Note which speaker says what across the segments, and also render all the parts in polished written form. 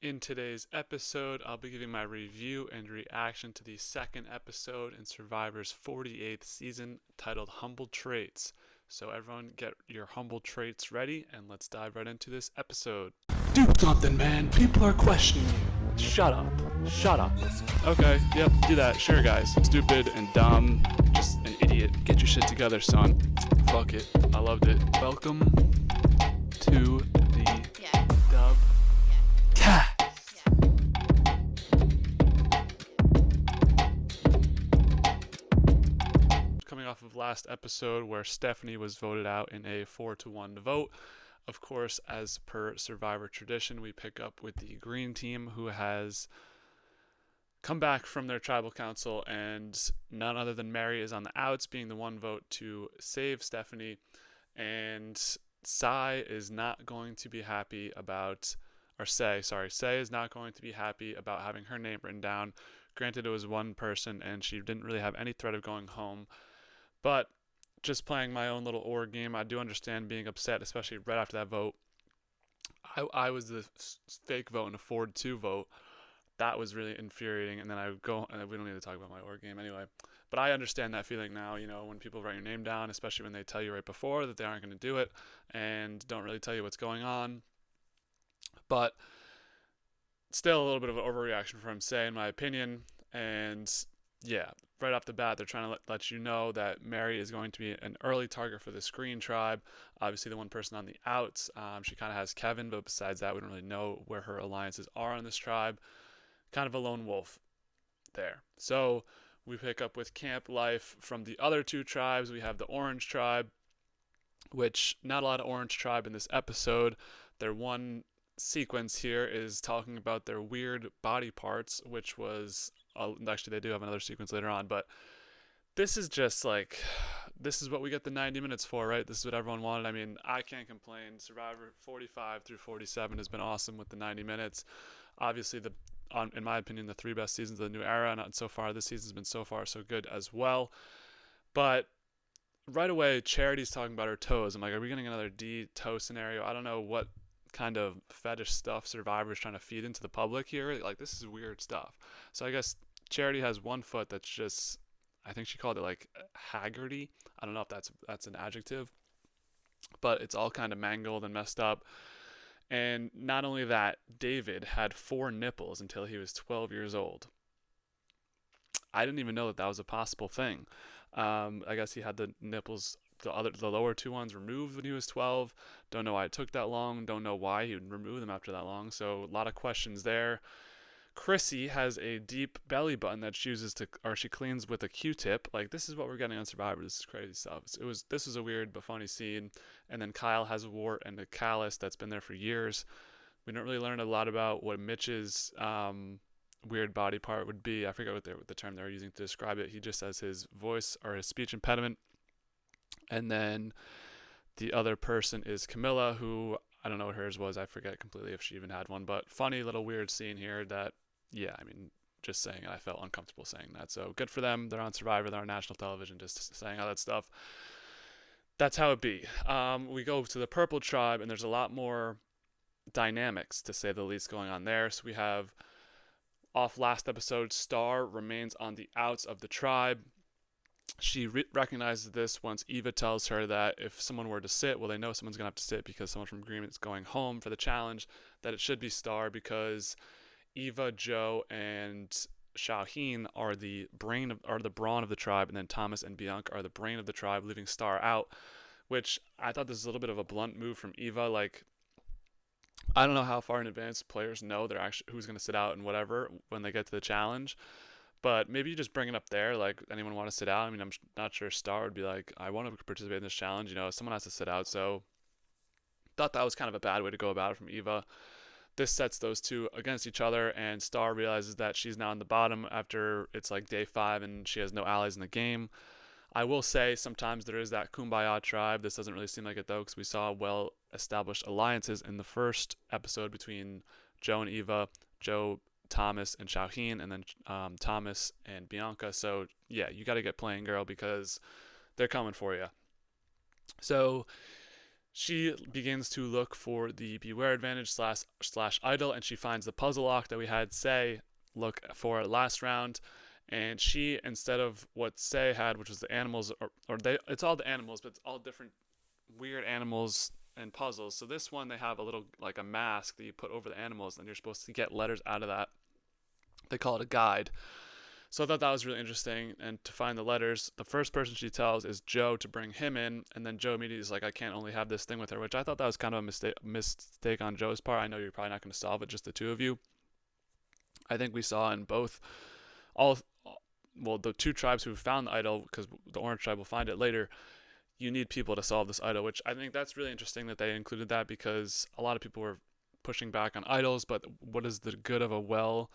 Speaker 1: In today's episode, I'll be giving my review and reaction to the second episode in Survivor's 48th season titled Humble Traits. So, everyone, get your humble traits ready and let's dive right into this episode. Do something, man. People are questioning you. Shut up. Shut up. Okay, yep, do that. Sure, guys. Stupid and dumb. Just an idiot. Get your shit together, son. Fuck it. I loved it. Welcome to the Dub Cast. Coming off of last episode where Stephanie was voted out in a 4-1 vote. Of course, as per Survivor tradition, we pick up with the green team who has come back from their tribal council, and none other than Mary is on the outs, being the one vote to save Stephanie. And Sai is not going to be happy about, or Say is not going to be happy about having her name written down. Granted, it was one person, and she didn't really have any threat of going home. But just playing my own little org game, I do understand being upset, especially right after that vote. I was the fake vote and a 4-2 vote. That was really infuriating. And then I go, and we don't need to talk about my org game anyway. But I understand that feeling now, when people write your name down, especially when they tell you right before that they aren't going to do it and don't really tell you what's going on. But still a little bit of an overreaction from Say, in my opinion. And yeah, right off the bat, they're trying to let you know that Mary is going to be an early target for the Screen Tribe. Obviously, the one person on the outs. She kind of has Kevin, but besides that, we don't really know where her alliances are on this tribe. Kind of a lone wolf there. So we pick up with camp life from the other two tribes. We have the Orange Tribe, which not a lot of Orange Tribe in this episode. Their one sequence here is talking about their weird body parts, which was actually they do have another sequence later on, but this is just like, this is what we get the 90 minutes for, right? This is what everyone wanted. I mean, I can't complain. Survivor 45 through 47 has been awesome with the 90 minutes. Obviously, in my opinion, the three best seasons of the new era, and so far this season's been so far so good as well. But right away, Charity's talking about her toes. I'm like, are we getting another D toe scenario? I don't know what kind of fetish stuff Survivor's trying to feed into the public here. Like, this is weird stuff. So I guess Charity has one foot that's just, I think she called it like haggardy. I don't know if that's an adjective, but it's all kind of mangled and messed up. And not only that, David had 4 nipples until he was 12 years old. I didn't even know that was a possible thing. I guess he had the nipples, the lower 2 ones removed when he was 12. Don't know why it took that long. Don't know why he would remove them after that long. So a lot of questions there. Chrissy has a deep belly button that she cleans with a Q-tip. Like, this is what we're getting on Survivor. This is crazy stuff. This was a weird but funny scene. And then Kyle has a wart and a callus that's been there for years. We don't really learn a lot about what Mitch's weird body part would be. I forget what the term they were using to describe it. He just says his voice or his speech impediment. And then the other person is Camilla, who I don't know what hers was. I forget completely if she even had one. But funny little weird scene here that, yeah, I mean, just saying it, I felt uncomfortable saying that. So good for them. They're on Survivor. They're on national television, just saying all that stuff. That's how it be. We go to the Purple Tribe, and there's a lot more dynamics, to say the least, going on there. So we have, off last episode, Star remains on the outs of the tribe. She recognizes this once Eva tells her that if someone were to sit, well, they know someone's going to have to sit because someone from Green is going home for the challenge, that it should be Star because Eva, Joe, and Shaheen are the brawn of the tribe, and then Thomas and Bianca are the brain of the tribe, leaving Star out, which I thought this was a little bit of a blunt move from Eva. Like, I don't know how far in advance players know they're actually who's going to sit out and whatever when they get to the challenge. But maybe you just bring it up there, like, anyone want to sit out? I mean, I'm not sure Star would be like, I want to participate in this challenge. Someone has to sit out. So thought that was kind of a bad way to go about it from Eva. This sets those two against each other, and Star realizes that she's now on the bottom after it's like day 5 and she has no allies in the game. I will say sometimes there is that kumbaya tribe. This doesn't really seem like it, though, because we saw well-established alliances in the first episode between Joe and Eva, Joe, Thomas, and Shaheen, and then Thomas and Bianca. So, yeah, you got to get playing, girl, because they're coming for you. So She begins to look for the beware advantage slash idol, and she finds the puzzle lock that we had Say look for last round. And she, instead of what Say had, which was the animals, or they, it's all the animals, but it's all different weird animals and puzzles. So this one, they have a little like a mask that you put over the animals, and you're supposed to get letters out of that. They call it a guide. So I thought that was really interesting. And to find the letters, the first person she tells is Joe to bring him in, and then Joe immediately is like, "I can't only have this thing with her," which I thought that was kind of a mistake on Joe's part. I know you're probably not going to solve it, just the two of you. I think we saw in both all well the two tribes who found the idol, because the orange tribe will find it later. You need people to solve this idol, which I think that's really interesting that they included that, because a lot of people were pushing back on idols, but what is the good of a well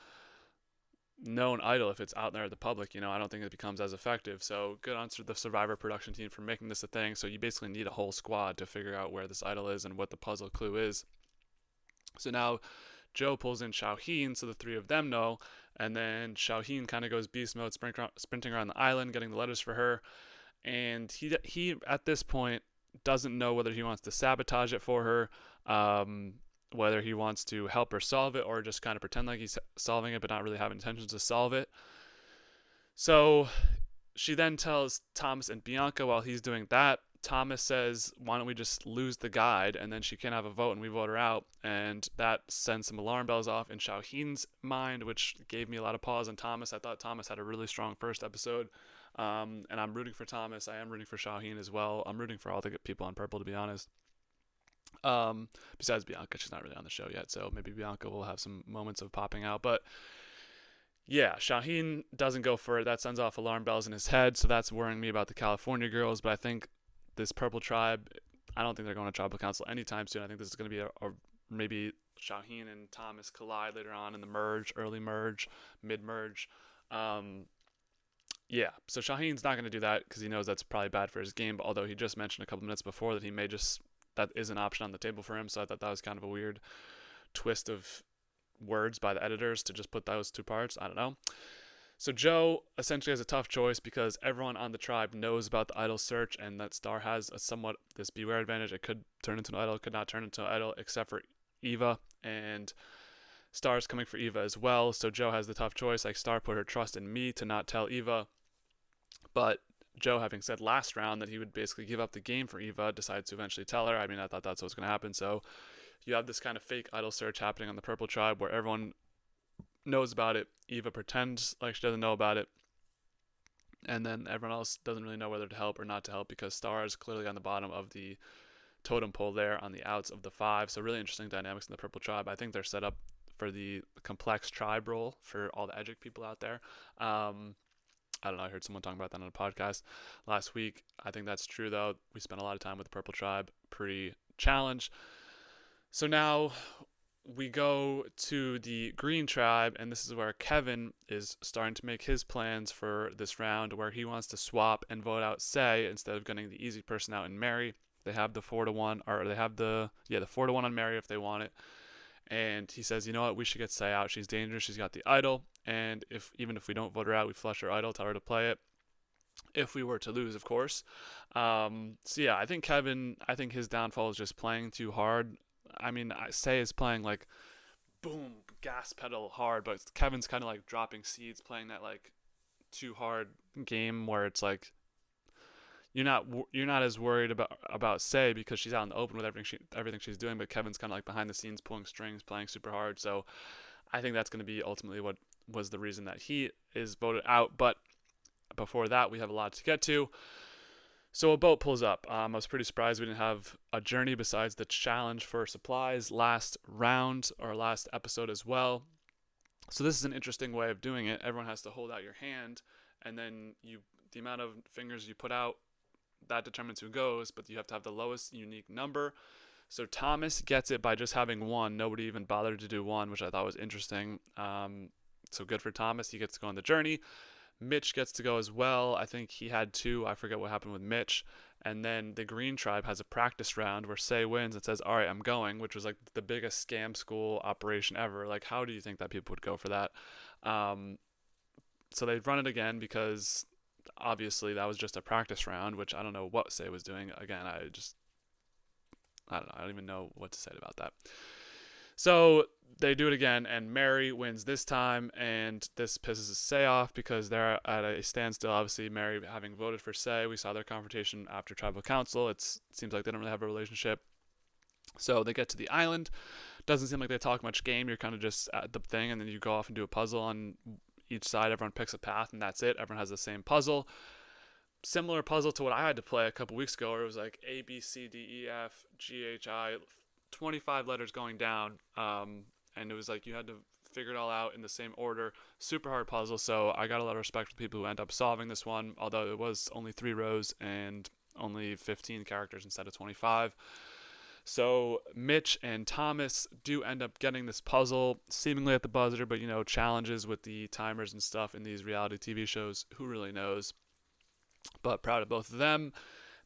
Speaker 1: known idol if it's out there at the public? I don't think it becomes as effective. So good on the Survivor production team for making this a thing. So you basically need a whole squad to figure out where this idol is and what the puzzle clue is. So now Joe pulls in Xiaoheen, so the three of them know, and then Xiaoheen kind of goes beast mode, sprinting around the island, getting the letters for her. And he at this point doesn't know whether he wants to sabotage it for her, whether he wants to help her solve it, or just kind of pretend like he's solving it but not really have intentions to solve it. So she then tells Thomas and Bianca while he's doing that. Thomas says, "Why don't we just lose the guide, and then she can have a vote and we vote her out?" And that sends some alarm bells off in Xiaoheen's mind, which gave me a lot of pause on Thomas. I thought Thomas had a really strong first episode, and I'm rooting for Thomas. I am rooting for Xiaoheen as well. I'm rooting for all the people on purple, to be honest. Besides Bianca, she's not really on the show yet, so maybe Bianca will have some moments of popping out. But yeah, Xiaoheen doesn't go for it. That sends off alarm bells in his head, so that's worrying me about the California girls. But I think this purple tribe, I don't think they're going to tribal council anytime soon. I think this is going to be a maybe Xiaoheen and Thomas collide later on in the merge, early merge, mid merge. Yeah, so Xiaoheen's not going to do that because he knows that's probably bad for his game. But although he just mentioned a couple minutes before that he may just, that is an option on the table for him. So I thought that was kind of a weird twist of words by the editors to just put those two parts. I don't know. So Joe essentially has a tough choice because everyone on the tribe knows about the idol search, and that Star has a somewhat this beware advantage. It could turn into an idol, it could not turn into an idol, except for Eva, and Star's coming for Eva as well. So Joe has the tough choice. Like, Star put her trust in me to not tell Eva, but Joe, having said last round that he would basically give up the game for Eva, decides to eventually tell her. I mean, I thought that's what was going to happen. So you have this kind of fake idol search happening on the purple tribe where everyone knows about it. Eva pretends like she doesn't know about it, and then everyone else doesn't really know whether to help or not to help because Star is clearly on the bottom of the totem pole there on the outs of the five. So really interesting dynamics in the purple tribe. I think they're set up for the complex tribe role for all the Edgic people out there. I don't know. I heard someone talking about that on a podcast last week. I think that's true, though. We spent a lot of time with the purple tribe pre-challenge. So now we go to the green tribe, and this is where Kevin is starting to make his plans for this round, where he wants to swap and vote out Say instead of getting the easy person out in Mary. They have the 4-1, or they have the 4-1 on Mary if they want it. And he says, you know what, we should get Say out. She's dangerous. She's got the idol, and even if we don't vote her out, we flush her idol, tell her to play it. If we were to lose, of course. So yeah, I think his downfall is just playing too hard. I mean, Say is playing like boom, gas pedal hard, but Kevin's kind of like dropping seeds, playing that like too hard game where it's like you're not as worried about Say because she's out in the open with everything she's doing, but Kevin's kind of like behind the scenes pulling strings, playing super hard. So I think that's going to be ultimately what was the reason that he is voted out. But before that, we have a lot to get to. So a boat pulls up. I was pretty surprised we didn't have a journey besides the challenge for supplies last round or last episode as well. So this is an interesting way of doing it. Everyone has to hold out your hand, and then the amount of fingers you put out, that determines who goes, but you have to have the lowest unique number. So Thomas gets it by just having one. Nobody even bothered to do one, which I thought was interesting. So good for Thomas. He gets to go on the journey. Mitch gets to go as well. I think he had two. I forget what happened with Mitch. And then the Green Tribe has a practice round where Say wins and says, all right, I'm going, which was like the biggest scam school operation ever. Like, how do you think that people would go for that? So they run it again because obviously that was just a practice round, which I don't know what Say was doing. Again, I don't know. I don't even know what to say about that. So they do it again, and Mary wins this time, and this pisses Say off because they're at a standstill. Obviously, Mary having voted for Say, we saw their confrontation after tribal council. It seems like they don't really have a relationship. So they get to the island. Doesn't seem like they talk much game. You're kind of just at the thing, and then you go off and do a puzzle on each side. Everyone picks a path, and that's it. Everyone has the same puzzle. Similar puzzle to what I had to play a couple weeks ago, where it was like A, B, C, D, E, F, G, H, I, 25 letters going down. And it was like you had to figure it all out in the same order. Super hard puzzle. So I got a lot of respect for people who end up solving this one, although it was only 3 rows and only 15 characters instead of 25. So Mitch and Thomas do end up getting this puzzle seemingly at the buzzer, but challenges with the timers and stuff in these reality TV shows, who really knows? But proud of both of them.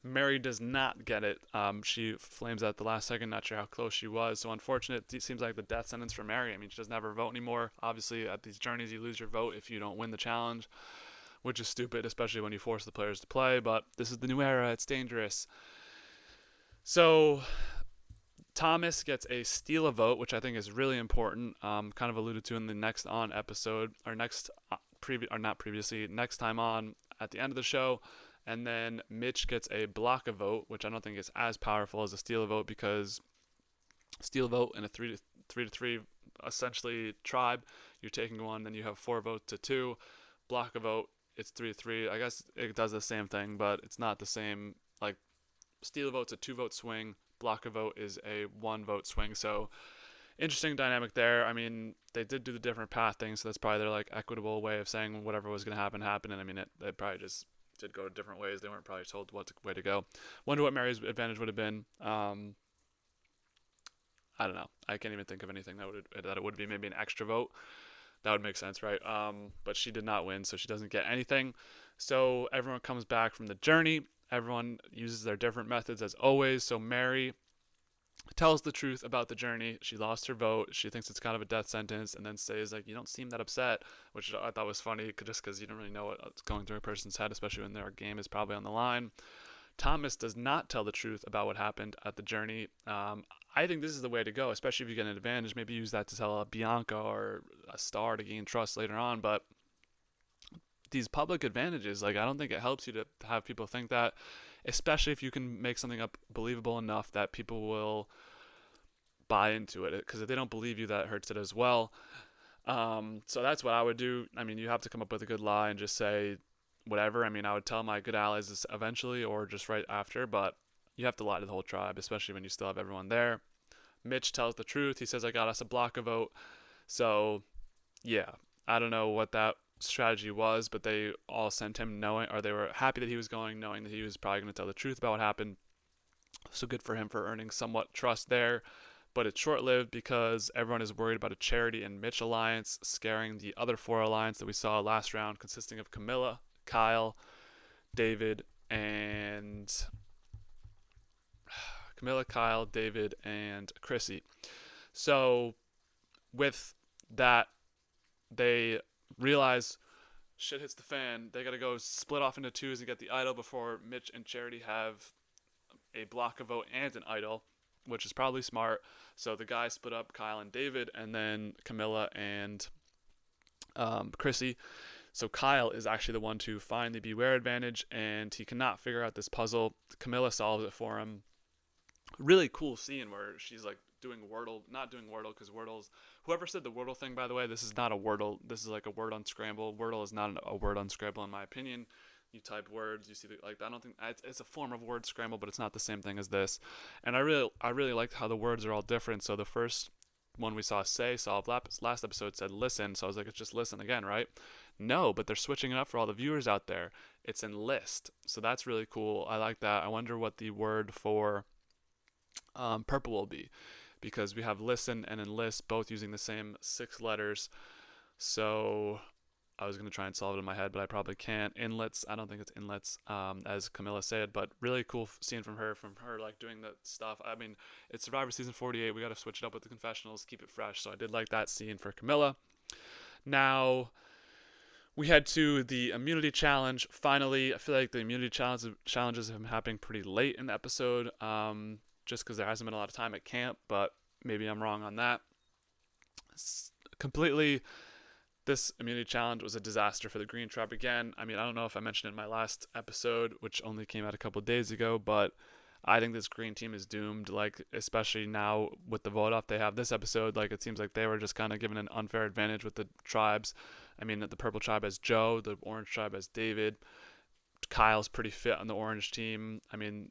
Speaker 1: Mary does not get it. She flames out at the last second, not sure how close she was. So unfortunate. It seems like the death sentence for Mary. I mean, she doesn't have her vote anymore. Obviously, at these journeys, you lose your vote if you don't win the challenge, which is stupid, especially when you force the players to play. But this is the new era. It's dangerous. So Thomas gets a steal a vote, which I think is really important. Kind of alluded to in the next on episode, or next next time on at the end of the show. And then Mitch gets a block a vote, which I don't think is as powerful as a steal a vote, because steal a vote in a 3-3 essentially tribe, you're taking one, then you have 4 votes to 2. Block a vote, it's 3-3. I guess it does the same thing, but it's not the same. Like, steal a vote's a 2-vote swing. Block a vote is a 1-vote swing. So interesting dynamic there. I mean, they did do the different path thing, so that's probably their like equitable way of saying whatever was going to happen happened. And I mean, it probably just did go different ways. They weren't probably told what way to go. Wonder what Mary's advantage would have been. I don't know. I can't even think of anything that it would be. Maybe an extra vote. That would make sense, right? But she did not win, so she doesn't get anything. So everyone comes back from the journey. Everyone uses their different methods as always. So Mary tells the truth about the journey. She lost her vote. She thinks it's kind of a death sentence, and then says like, "You don't seem that upset," which I thought was funny, just because you don't really know what's going through a person's head, especially when their game is probably on the line. Thomas does not tell the truth about what happened at the journey. I think this is the way to go, especially if you get an advantage. Maybe use that to tell a Bianca or a Star to gain trust later on. But these public advantages, like, I don't think it helps you to have people think that, especially if you can make something up believable enough that people will buy into it. Because if they don't believe you, that hurts it as well. So that's what I would do. I mean, you have to come up with a good lie and just say whatever. I mean, I would tell my good allies this eventually or just right after, but you have to lie to the whole tribe, especially when you still have everyone there. Mitch tells the truth. He says, I got us a block a vote. So, yeah, I don't know what that strategy was, but they all sent him knowing, or they were happy that he was going, knowing that he was probably going to tell the truth about what happened. So good for him for earning somewhat trust there. But it's short-lived because everyone is worried about a Charity and Mitch alliance scaring the other 4 alliance that we saw last round, consisting of Camilla, Kyle, David, and Chrissy. So with that, they realize shit hits the fan. They got to go split off into 2s and get the idol before Mitch and Charity have a block a vote and an idol, which is probably smart. So the guys split up, Kyle and David, and then Camilla and Chrissy. So Kyle is actually the one to find the Beware advantage, and he cannot figure out this puzzle. Camilla solves it for him. Really cool scene where she's like doing Wordle, not doing Wordle, because Wordle's, whoever said the Wordle thing, by the way, this is not a Wordle. This is like a word unscramble. Wordle is not a word unscramble in my opinion. You type words, you see like, I don't think it's a form of word scramble, but it's not the same thing as this. And I really liked how the words are all different. So the first one we saw Say solve last episode said listen, so I was like, it's just listen again, right? No, but they're switching it up for all the viewers out there. It's enlist, so that's really cool. I like that. I wonder what the word for purple will be, because we have listen and enlist both using the same 6 letters. So I was going to try and solve it in my head, but I probably can't. Inlets, I don't think it's inlets, as Camilla said, but really cool scene from her like doing the stuff. I mean, it's Survivor Season 48. We got to switch it up with the confessionals, keep it fresh. So I did like that scene for Camilla. Now, we head to the immunity challenge. Finally, I feel like the immunity challenges have been happening pretty late in the episode. just because there hasn't been a lot of time at camp, but maybe I'm wrong on that. Completely, this immunity challenge was a disaster for the Green Tribe again. I mean, I don't know if I mentioned it in my last episode, which only came out a couple of days ago, but I think this Green team is doomed. Like, especially now with the vote off they have this episode, like it seems like they were just kind of given an unfair advantage with the tribes. I mean, the Purple Tribe has Joe, the Orange Tribe has David. Kyle's pretty fit on the Orange team. I mean,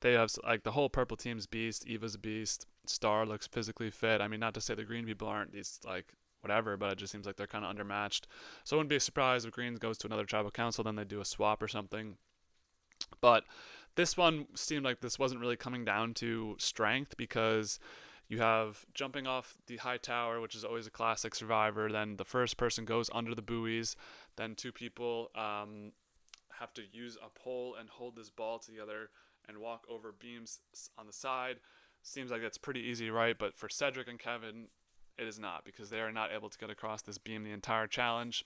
Speaker 1: they have like the whole Purple team's beast. Eva's a beast. Star looks physically fit. I mean, not to say the Green people aren't these like whatever, but it just seems like they're kind of undermatched. So I wouldn't be surprised if Green goes to another tribal council, then they do a swap or something. But this one seemed like this wasn't really coming down to strength because you have jumping off the high tower, which is always a classic Survivor. Then the first person goes under the buoys. Then two people have to use a pole and hold this ball together and walk over beams on the side. Seems like that's pretty easy, right? But for Cedric and Kevin, it is not because they are not able to get across this beam the entire challenge.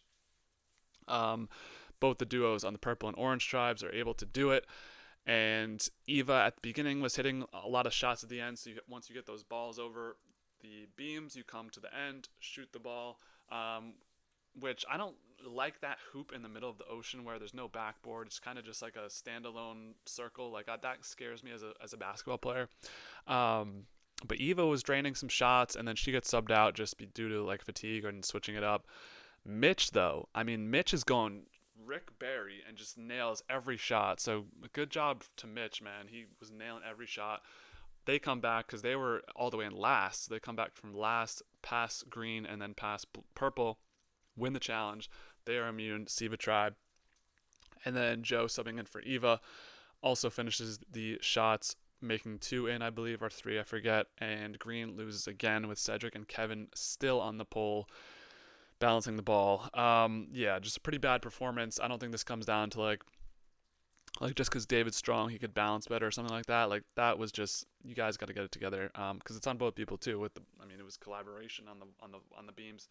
Speaker 1: Both the duos on the Purple and Orange tribes are able to do it. And Eva at the beginning was hitting a lot of shots at the end. So once you get those balls over the beams, you come to the end, shoot the ball, which I don't like that hoop in the middle of the ocean where there's no backboard. It's kind of just like a standalone circle. Like that scares me as a basketball player. But Eva was draining some shots, and then she gets subbed out just due to like fatigue and switching it up. Mitch, though, I mean, Mitch is going Rick Barry and just nails every shot. So good job to Mitch, man. He was nailing every shot. They come back because they were all the way in last. So they come back from last, past Green, and then past Purple, win the challenge. They are immune, Siva Tribe. And then Joe subbing in for Eva also finishes the shots, making 2 in, I believe, or 3, I forget. And Green loses again with Cedric and Kevin still on the pole, balancing the ball. Yeah, just a pretty bad performance. I don't think this comes down to like just because David's strong, he could balance better or something like that. Like that was just, you guys got to get it together. Because it's on both people too. I mean, it was collaboration on the beams.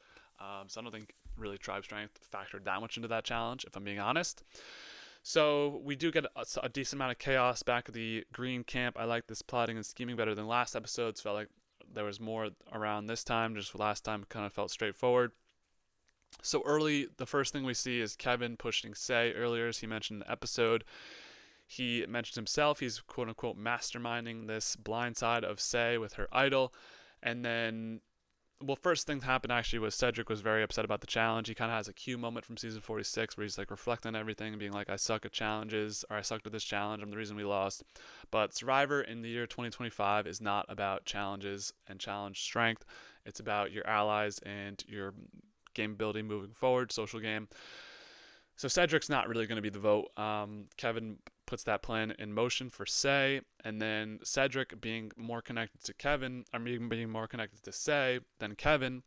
Speaker 1: So I don't think really tribe strength factored that much into that challenge, if I'm being honest. So we do get a decent amount of chaos back at the Green camp. I like this plotting and scheming better than last episodes. Felt like there was more around this time. Just last time kind of felt straightforward. So early, the first thing we see is Kevin pushing Say earlier, as he mentioned in the episode. He mentioned himself, he's quote-unquote masterminding this blind side of Say with her idol. And then, well, first thing that happened actually was Cedric was very upset about the challenge. He kind of has a cue moment from season 46 where he's like reflecting on everything and being like, I suck at challenges, or I sucked at this challenge, I'm the reason we lost. But Survivor in the year 2025 is not about challenges and challenge strength. It's about your allies and your game building moving forward, social game. So Cedric's not really going to be the vote. Kevin puts that plan in motion for Say, and then Cedric being more connected to Kevin, or being more connected to Say than Kevin,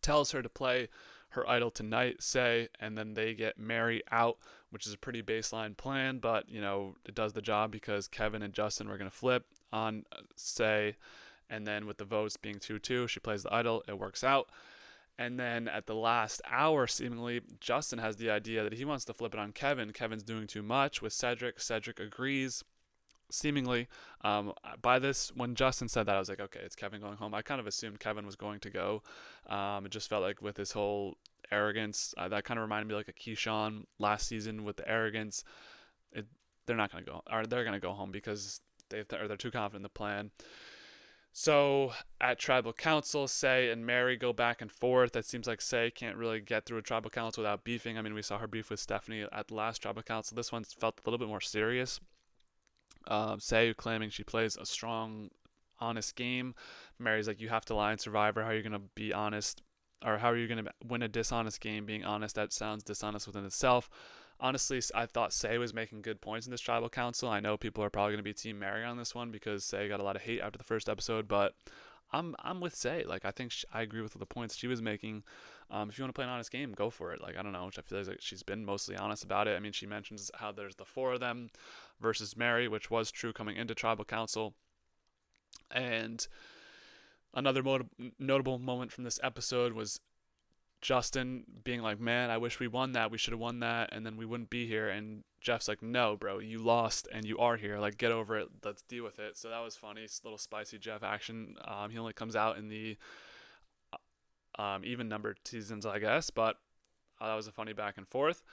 Speaker 1: tells her to play her idol tonight, Say, and then they get Mary out, which is a pretty baseline plan, but you know it does the job because Kevin and Justin were going to flip on Say, and then with the votes being 2-2, she plays the idol, it works out. And then at the last hour, seemingly, Justin has the idea that he wants to flip it on Kevin. Kevin's doing too much with Cedric. Cedric agrees, seemingly. By this, when Justin said that, I was like, okay, it's Kevin going home. I kind of assumed Kevin was going to go. It just felt like with his whole arrogance, that kind of reminded me like a Keyshawn last season with the arrogance. They're not going to go, or they're going to go home because they're too confident in the plan. So at Tribal Council, Say and Mary go back and forth. It seems like Say can't really get through a Tribal Council without beefing. I mean, we saw her beef with Stephanie at the last Tribal Council. This one felt a little bit more serious. Say claiming she plays a strong, honest game. Mary's like, you have to lie in Survivor. How are you going to be honest? Or how are you going to win a dishonest game being honest? That sounds dishonest within itself. Honestly, I thought Say was making good points in this Tribal Council. I know people are probably going to be Team Mary on this one because Say got a lot of hate after the first episode, but I'm with Say. Like, I think I agree with the points she was making. If you want to play an honest game, go for it. Like, I don't know. I feel like she's been mostly honest about it. I mean, she mentions how there's the 4 of them versus Mary, which was true coming into Tribal Council. And another notable moment from this episode was Justin being like, man, I wish we won that. We should have won that, and then we wouldn't be here. And Jeff's like, no, bro, you lost and you are here. Like, get over it. Let's deal with it. So that was funny. It's a little spicy Jeff action. He only comes out in the even numbered seasons, I guess, but that was a funny back and forth.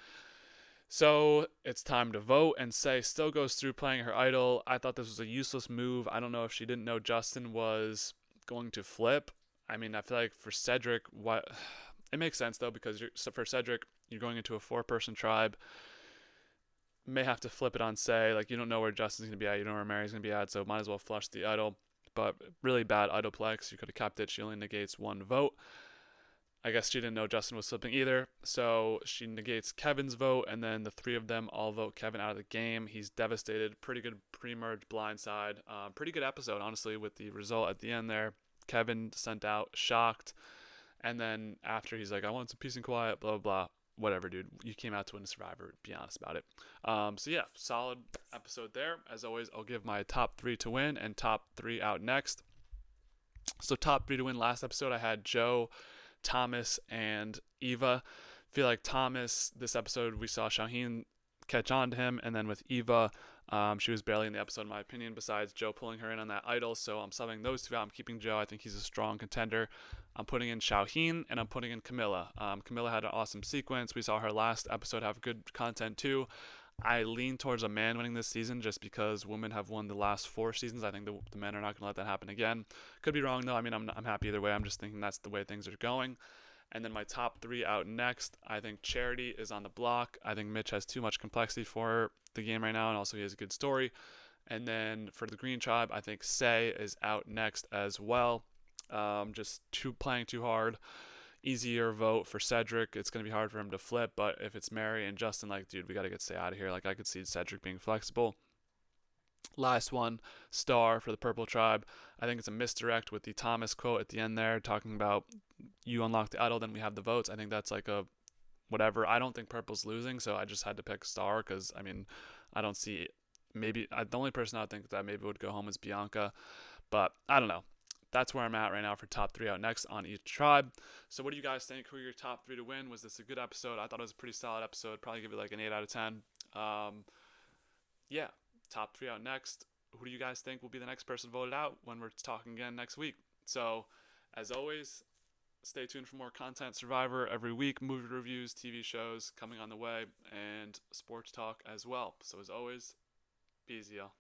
Speaker 1: So it's time to vote, and Say still goes through playing her idol. I thought this was a useless move. I don't know if she didn't know Justin was going to flip. I mean, I feel like for Cedric, what it makes sense though, because for Cedric, you're going into a 4-person tribe. May have to flip it on Say. Like, you don't know where Justin's gonna be at, you don't know where Mary's gonna be at, so might as well flush the idol. But really bad idol plex. You could have kept it. She only negates 1 vote. I guess she didn't know Justin was flipping either, so she negates Kevin's vote, and then the 3 of them all vote Kevin out of the game. He's devastated. Pretty good pre-merge blindside. Pretty good episode, honestly, with the result at the end there. Kevin sent out shocked, and then after he's like, I want some peace and quiet, blah, blah, blah. Whatever, dude. You came out to win a Survivor. Be honest about it. So, yeah, solid episode there. As always, I'll give my top 3 to win and top 3 out next. So, top 3 to win. Last episode, I had Joe, Thomas, and Eva. I feel like Thomas, this episode, we saw Shaheen catch on to him, and then with Eva, she was barely in the episode, in my opinion, besides Joe pulling her in on that idol. So I'm subbing those 2 out. I'm keeping Joe. I think he's a strong contender. I'm putting in Shaheen, and I'm putting in Camilla. Camilla had an awesome sequence. We saw her last episode have good content too. I lean towards a man winning this season just because women have won the last 4 seasons. I think the men are not going to let that happen again. Could be wrong though. I mean, I'm happy either way. I'm just thinking that's the way things are going. And then my top 3 out next, I think Charity is on the block. I think Mitch has too much complexity for the game right now, and also he has a good story. And then for the Green Tribe, I think Say is out next as well. Just playing too hard. Easier vote for Cedric. It's going to be hard for him to flip, but if it's Mary and Justin, like, dude, we got to get Say out of here. Like, I could see Cedric being flexible. Last one, Star for the Purple Tribe. I think it's a misdirect with the Thomas quote at the end there, talking about you unlock the idol, then we have the votes. I think that's like a whatever. I don't think Purple's losing, so I just had to pick Star because, I mean, I don't see it. Maybe the only person I would think that maybe would go home is Bianca, but I don't know. That's where I'm at right now for top 3 out next on each tribe. So what do you guys think? Who are your top 3 to win? Was this a good episode? I thought it was a pretty solid episode. Probably give it like an 8 out of 10. Yeah, top 3 out next. Who do you guys think will be the next person voted out when we're talking again next week? So, as always, stay tuned for more content. Survivor every week, movie reviews, TV shows coming on the way, and sports talk as well. So, as always, be easy, y'all.